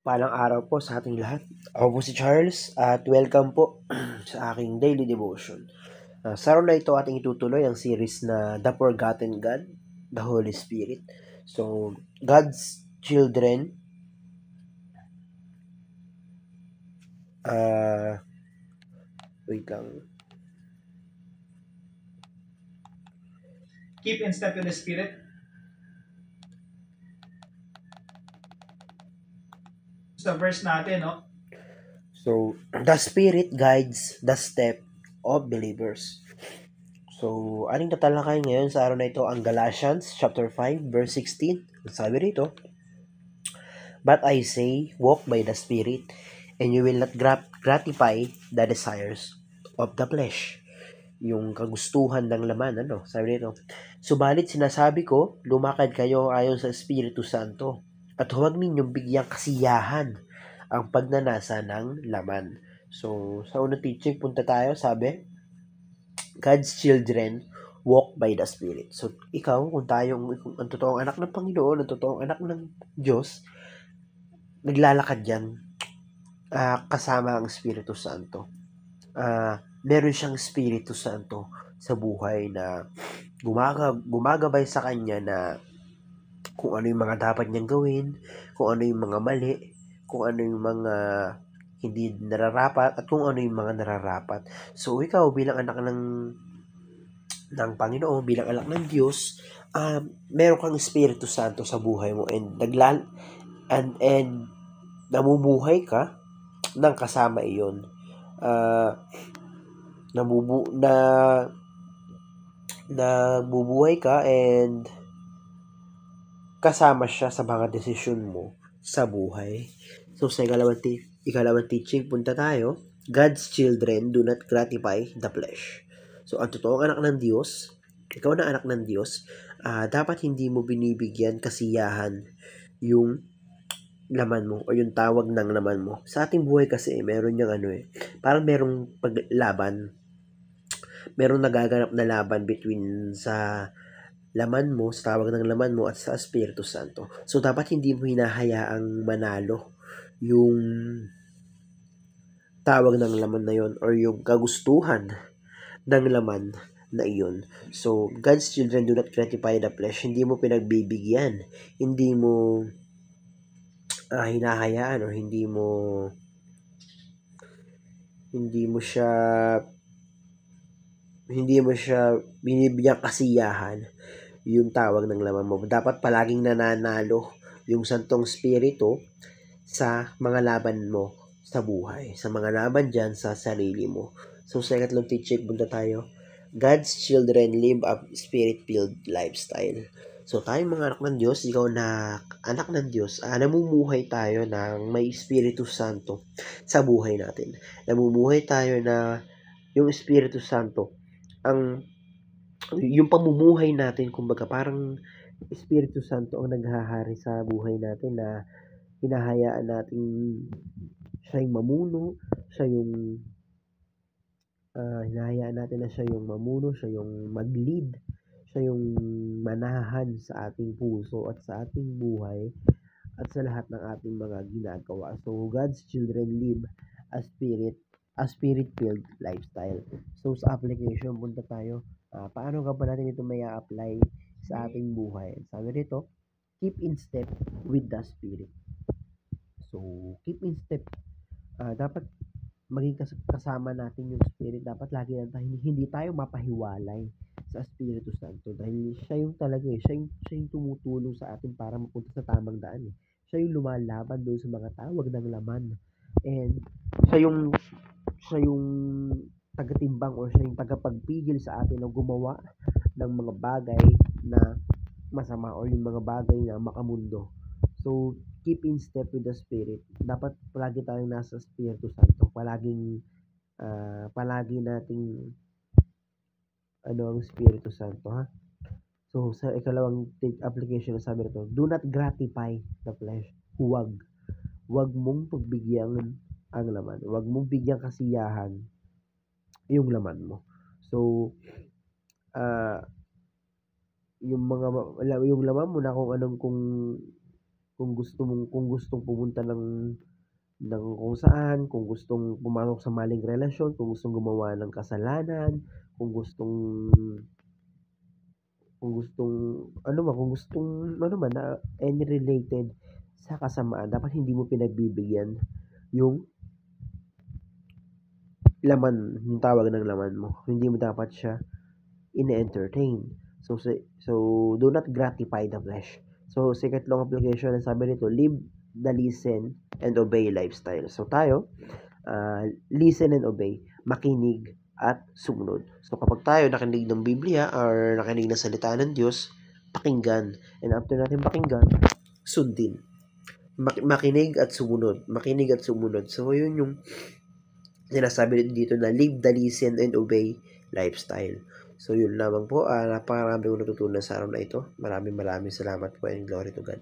Palang araw po sa ating lahat. Ako po si Charles at welcome po sa aking daily devotion. Sa araw na ito ating itutuloy ang series na The Forgotten God, the Holy Spirit. So, God's children, wait lang. Keep in step with the Spirit. Sa verse natin, no? So, the Spirit guides the step of believers. So, ating tatalakay ngayon sa araw na ito ang Galatians chapter 5 verse 16. Sabi rito, "But I say, walk by the Spirit, and you will not gratify the desires of the flesh." Yung kagustuhan ng laman, sabi rito. "Subalit sinasabi ko, lumakad kayo ayon sa Espiritu Santo, at huwag ninyong bigyang kasiyahan ang pagnanasa ng laman." So, sa unang teaching, punta tayo, sabi, God's children walk by the Spirit. So, ikaw, kung ang totoong anak ng Panginoon, ang totoong anak ng Diyos, naglalakad yan kasama ang Espiritu Santo. Meron siyang Espiritu Santo sa buhay na gumagabay sa kanya na kung ano yung mga dapat niyang gawin, kung ano yung mga mali, kung ano yung mga hindi nararapat, at kung ano yung mga nararapat. So, ikaw bilang anak ng Panginoon, bilang anak ng Diyos, meron kang Espiritu Santo sa buhay mo, and namumuhay ka ng kasama iyon. Nabubuhay ka and kasama siya sa mga desisyon mo sa buhay. So, sa ikalawang teaching, punta tayo. God's children do not gratify the flesh. So, ang totoong anak ng Diyos, ikaw na anak ng Diyos, dapat hindi mo binibigyan kasiyahan yung laman mo o yung tawag ng laman mo. Sa ating buhay kasi, meron yung parang merong paglaban. Merong nagaganap na laban between sa laman mo, sa tawag ng laman mo at sa Espiritu Santo. So, dapat hindi mo hinahayaang manalo yung tawag ng laman na yon or yung kagustuhan ng laman na iyon. So, God's children do not gratify the flesh. Hindi mo pinagbibigyan. Hindi mo hinahayaan o hindi mo siya binibigyan kasiyahan yung tawag ng laman mo. Dapat palaging nananalo yung Santong Espiritu sa mga laban mo sa buhay. Sa mga laban dyan sa sarili mo. So, sa ikatlong teaching, punta tayo. God's children live a spirit-filled lifestyle. So, tayong mga anak ng Diyos, ikaw na anak ng Diyos, namumuhay tayo ng may Espiritu Santo sa buhay natin. Namumuhay tayo na yung Espiritu Santo, yung pamumuhay natin, kumbaga parang Espiritu Santo ang naghahari sa buhay natin na hinahayaan natin siya yung mamuno, hinahayaan natin na siya yung mamuno, siya yung mag-lead, siya yung manahan sa ating puso at sa ating buhay at sa lahat ng ating mga ginagawa. So, God's children live a spirit-filled lifestyle. So, sa application, punta tayo. Paano ka ba natin ito may apply sa ating buhay? Sabi dito, keep in step with the Spirit. So, keep in step. Dapat maging kasama natin yung Spirit. Dapat lagi lang tayo, hindi tayo mapahiwalay sa Espiritu Santo dahil siya yung talaga siya yung tumutulong sa atin para mapunta sa tamang daan Siya yung lumalaban doon sa mga tawag ng laman, and siya yung tagatimbang or siya yung tagapagpigil sa atin na gumawa ng mga bagay na masama or yung mga bagay na makamundo. So, keep in step with the Spirit. Dapat palagi tayong nasa Espiritu Santo. Palagi nating ang Espiritu Santo, ha? So, sa ikalawang application na sabi nito, do not gratify the flesh. Huwag. Huwag mong pagbigyan ang laman. Huwag mong bigyan kasiyahan yung laman mo. So, yung laman mo na kung kung gustong pumunta ng kung saan, kung gustong pumasok sa maling relasyon, kung gustong gumawa ng kasalanan, kung gustong kung gustong kung gustong ano man na any related sa kasamaan, dapat hindi mo pinagbibigyan yung laman, yung tawag ng laman mo. Hindi mo dapat siya ine-entertain. So do not gratify the flesh. So sa ikatlong application, ang sabi nito, live the listen and obey lifestyle. So tayo, listen and obey, makinig at sumunod. So kapag tayo nakinig ng Biblia or nakinig ng salita ng Diyos, pakinggan. And after natin pakinggan, sundin. Makinig at sumunod. Makinig at sumunod. So yun yung sinasabi dito na live the listen and obey lifestyle. So yun lamang po, napakarami kong natutunan sa araw na ito. Maraming salamat po and glory to God.